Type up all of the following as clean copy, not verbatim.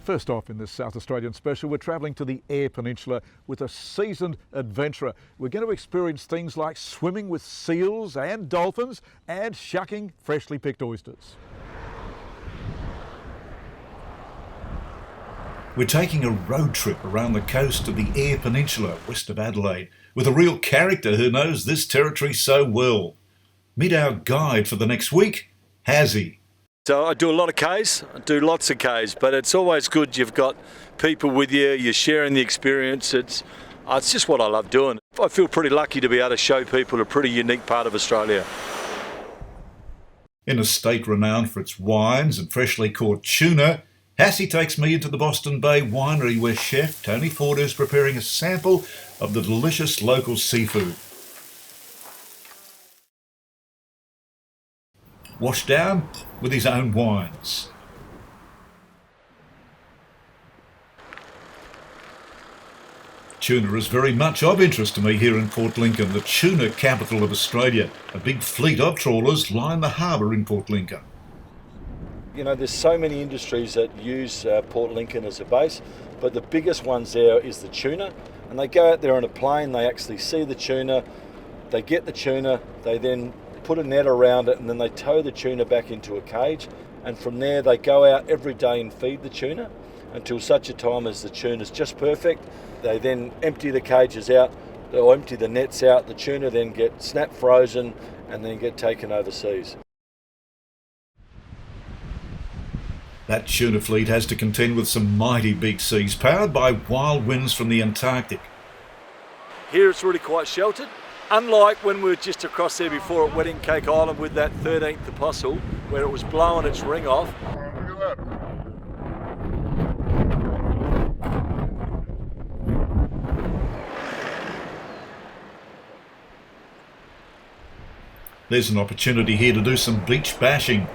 First off in this South Australian special, we're travelling to the Eyre Peninsula with a seasoned adventurer. We're going to experience things like swimming with seals and dolphins and shucking freshly picked oysters. We're taking a road trip around the coast of the Eyre Peninsula, west of Adelaide, with a real character who knows this territory so well. Meet our guide for the next week, Hassie. So I do a lot of Ks, I do lots of Ks, but it's always good you've got people with you, you're sharing the experience. It's just what I love doing. I feel pretty lucky to be able to show people a pretty unique part of Australia. In a state renowned for its wines and freshly caught tuna, Hassie takes me into the Boston Bay winery where chef Tony Ford is preparing a sample of the delicious local seafood. Washed down with his own wines. Tuna is very much of interest to me here in Port Lincoln, the tuna capital of Australia. A big fleet of trawlers line the harbour in Port Lincoln. You know, there's so many industries that use Port Lincoln as a base, but the biggest ones there is the tuna. And they go out there on a plane, they actually see the tuna, they get the tuna, they then put a net around it, and then they tow the tuna back into a cage, and from there they go out every day and feed the tuna until such a time as the tuna's just perfect. They then empty the cages out, or empty the nets out, the tuna then get snap frozen and then get taken overseas. That tuna fleet has to contend with some mighty big seas, powered by wild winds from the Antarctic. Here it's really quite sheltered. Unlike when we were just across there before at Wedding Cake Island with that 13th apostle, where it was blowing its ring off. Look at that. There's an opportunity here to do some beach bashing.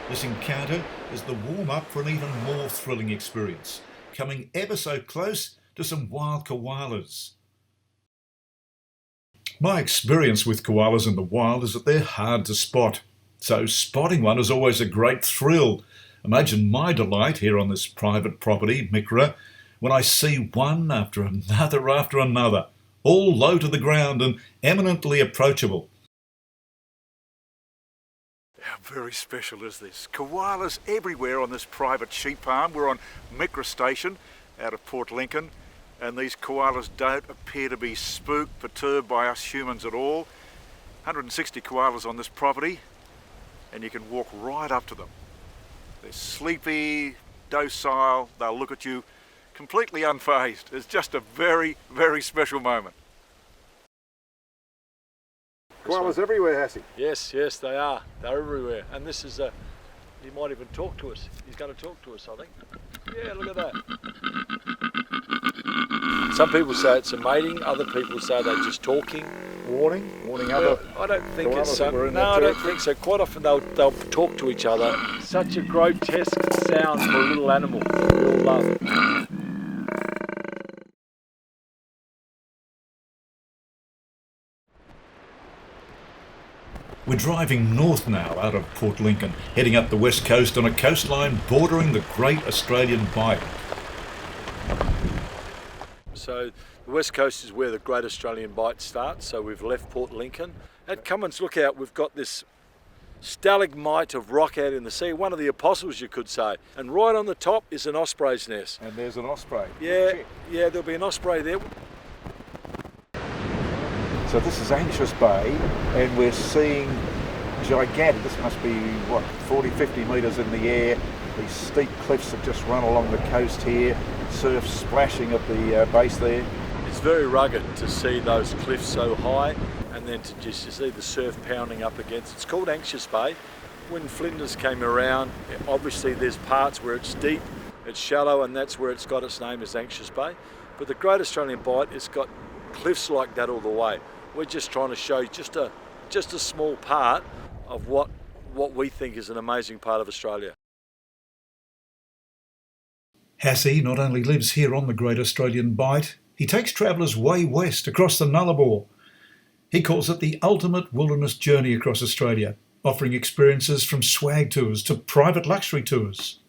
This encounter is the warm-up for an even more thrilling experience, coming ever so close to some wild koalas. My experience with koalas in the wild is that they're hard to spot, so spotting one is always a great thrill. Imagine my delight here on this private property, Micra, when I see one after another, all low to the ground and eminently approachable. How very special is this? Koalas everywhere on this private sheep farm. We're on Micra Station out of Port Lincoln, and these koalas don't appear to be spooked, perturbed by us humans at all. 160 koalas on this property, and you can walk right up to them. They're sleepy, docile, they'll look at you completely unfazed. It's just a very, very special moment. Koalas everywhere, Hassie. Yes, they are. They're everywhere. And this is he might even talk to us. He's going to talk to us, I think. Yeah, look at that. Some people say it's a mating, other people say they're just talking. Warning other. I don't think koalas it's that were in no, that I don't territory? think so. Quite often they'll talk to each other. Such a grotesque sound for a little animal that we all love. We're driving north now out of Port Lincoln, heading up the west coast on a coastline bordering the Great Australian Bight. So the west coast is where the Great Australian Bight starts, so we've left Port Lincoln. At Cummins Lookout we've got this stalagmite of rock out in the sea, one of the apostles you could say, and right on the top is an osprey's nest. And there's an osprey. Yeah, there'll be an osprey there. So this is Anxious Bay, and we're seeing gigantic, this must be, 40, 50 metres in the air. These steep cliffs that just run along the coast here, surf splashing at the base there. It's very rugged to see those cliffs so high, and then to just see the surf pounding up against. It's called Anxious Bay. When Flinders came around, obviously there's parts where it's deep, it's shallow, and that's where it's got its name as Anxious Bay. But the Great Australian Bight, it's got cliffs like that all the way. We're just trying to show just a small part of what we think is an amazing part of Australia. Hassie not only lives here on the Great Australian Bight, he takes travellers way west across the Nullarbor. He calls it the ultimate wilderness journey across Australia, offering experiences from swag tours to private luxury tours.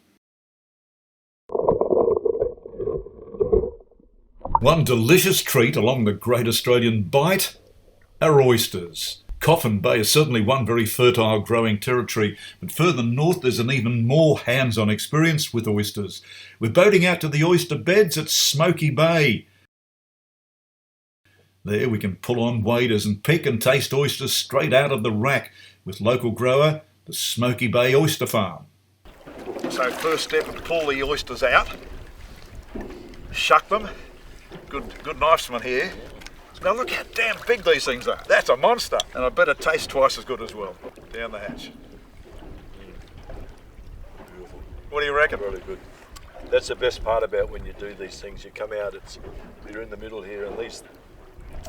One delicious treat along the Great Australian Bight are oysters. Coffin Bay is certainly one very fertile growing territory, but further north there's an even more hands-on experience with oysters. We're boating out to the oyster beds at Smoky Bay. There we can pull on waders and pick and taste oysters straight out of the rack with local grower, the Smoky Bay Oyster Farm. So first step, pull the oysters out, shuck them. Good knifesman here. Now look how damn big these things are. That's a monster. And I bet it tastes twice as good as well. Down the hatch. Beautiful. What do you reckon? Really good. That's the best part about when you do these things. You come out, you're in the middle here, and these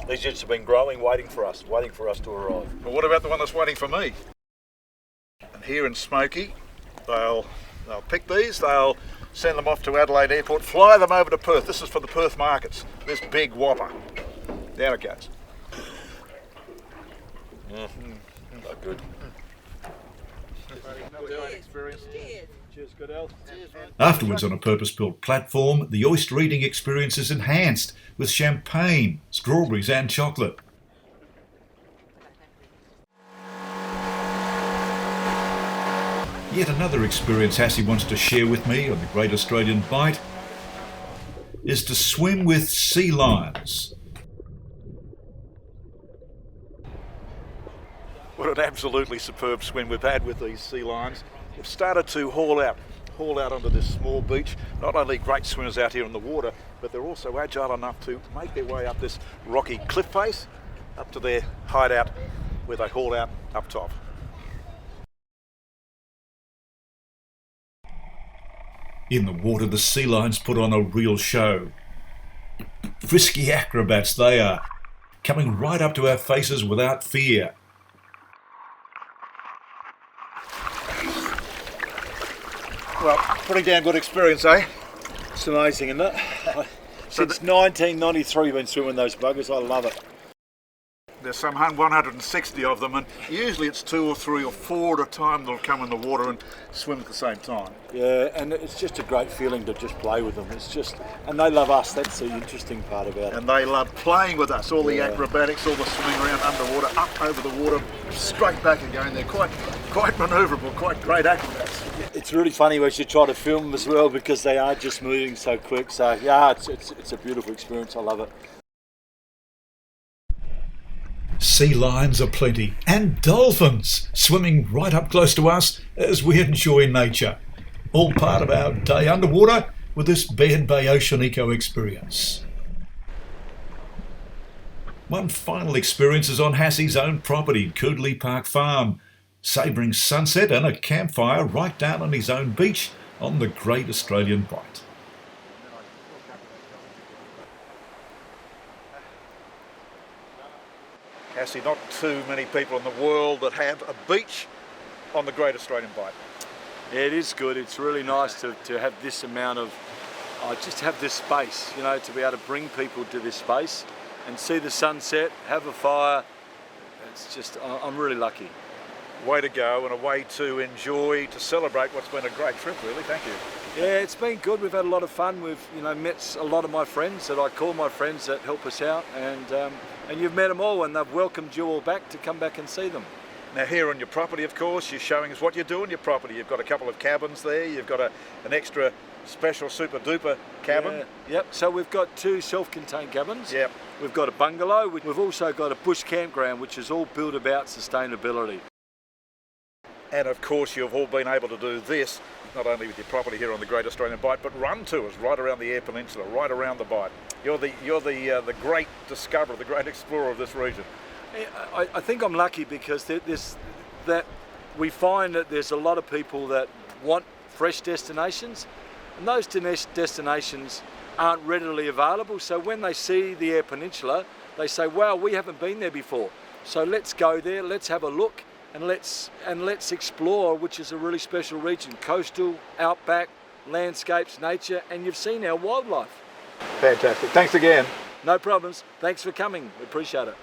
units have been growing, waiting for us to arrive. But what about the one that's waiting for me? And here in Smoky, they'll pick these, they'll send them off to Adelaide Airport, fly them over to Perth. This is for the Perth markets. This big whopper. Down it goes. Not good. Cheers, good Al. Afterwards, on a purpose-built platform, the oyster eating experience is enhanced with champagne, strawberries and chocolate. Yet another experience Hassie wants to share with me on the Great Australian Bight is to swim with sea lions. What an absolutely superb swim we've had with these sea lions. They've started to haul out onto this small beach. Not only great swimmers out here in the water, but they're also agile enough to make their way up this rocky cliff face, up to their hideout where they haul out up top. In the water, the sea lions put on a real show. Frisky acrobats they are, coming right up to our faces without fear. Well, pretty damn good experience, eh? It's amazing, isn't it? Since 1993 we've been swimming those buggers. I love it. There's some 160 of them, and usually it's 2 or 3 or 4 at a time that'll come in the water and swim at the same time. Yeah, and it's just a great feeling to just play with them. And they love us. That's the interesting part about it. And they love playing with us. All the acrobatics, all the swimming around underwater, up over the water, straight back again. They're quite manoeuvrable, quite great acrobats. It's really funny when you try to film them as well because they are just moving so quick. So yeah, it's a beautiful experience. I love it. Sea lions are plenty, and dolphins swimming right up close to us as we enjoy nature. All part of our day underwater with this Baird Bay Ocean Eco experience. One final experience is on Hassie's own property, Coodley Park Farm, savouring sunset and a campfire right down on his own beach on the Great Australian Bight. Hassie, not too many people in the world that have a beach on the Great Australian Bight. Yeah, it is good. It's really nice to have this amount of, just have this space, you know, to be able to bring people to this space and see the sunset, have a fire. It's just, I'm really lucky. Way to go, and a way to enjoy, to celebrate what's been a great trip, really. Thank you. Yeah, it's been good. We've had a lot of fun. We've, met a lot of my friends that I call my friends that help us out, and you've met them all, and they've welcomed you all back to come back and see them. Now here on your property, of course, you're showing us what you do on your property. You've got a couple of cabins there. You've got an extra special super duper cabin. Yeah, yep. So we've got 2 self-contained cabins. Yep. We've got a bungalow. We've also got a bush campground, which is all built about sustainability. And of course, you've all been able to do this, not only with your property here on the Great Australian Bight, but run tours right around the Eyre Peninsula, right around the Bight. You're the great discoverer, the great explorer of this region. I think I'm lucky because that we find that there's a lot of people that want fresh destinations, and those destinations aren't readily available. So when they see the Eyre Peninsula, they say, wow, we haven't been there before. So let's go there, let's have a look, and let's explore, which is a really special region. Coastal, outback, landscapes, nature, and you've seen our wildlife. Fantastic. Thanks again. No problems. Thanks for coming. We appreciate it.